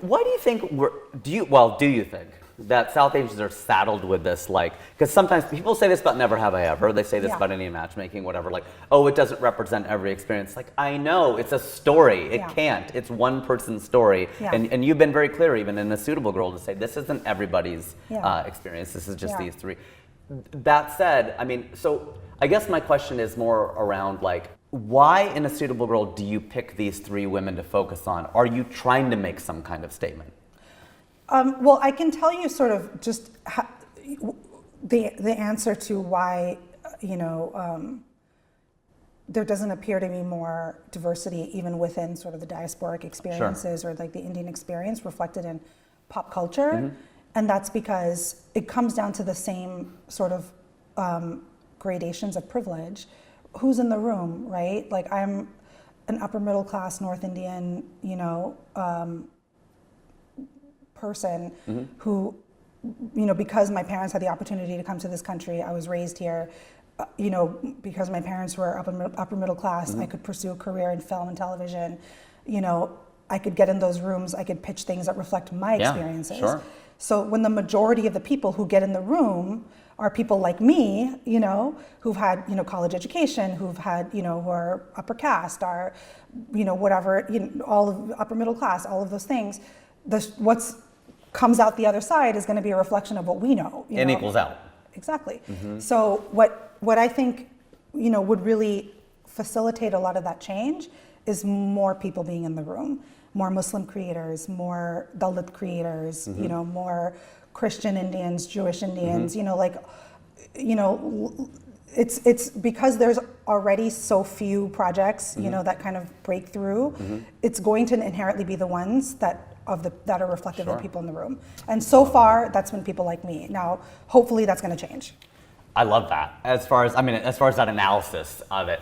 Why do you think do you think that South Asians are saddled with this, like, because sometimes people say this about Never Have I Ever, they say this about Indian matchmaking, whatever, like, oh, it doesn't represent every experience. Like, I know, it's a story, it can't, it's one person's story, and you've been very clear, even in A Suitable Girl, to say this isn't everybody's experience, this is just these three. That said, I mean, so I guess my question is more around, like, why in A Suitable Girl do you pick these three women to focus on? Are you trying to make some kind of statement? Well, I can tell you sort of just the answer to why, there doesn't appear to be more diversity even within sort of the diasporic experiences or like the Indian experience reflected in pop culture. And that's because it comes down to the same sort of gradations of privilege. Who's in the room, right? Like, I'm an upper middle class North Indian, person who, because my parents had the opportunity to come to this country, I was raised here, because my parents were upper middle class, I could pursue a career in film and television, I could get in those rooms, I could pitch things that reflect my experiences. Sure. So when the majority of the people who get in the room are people like me, who've had, college education, who've had, who are upper caste, are, whatever, all of upper middle class, all of those things, what's comes out the other side is going to be a reflection of what we know. It equals out. Exactly. So what I think, would really facilitate a lot of that change is more people being in the room, more Muslim creators, more Dalit creators, more Christian Indians, Jewish Indians, it's because there's already so few projects, that kind of break through. It's going to inherently be the ones that are reflective of the people in the room. And so far, that's been people like me. Now, hopefully that's going to change. I love that. As far as that analysis of it.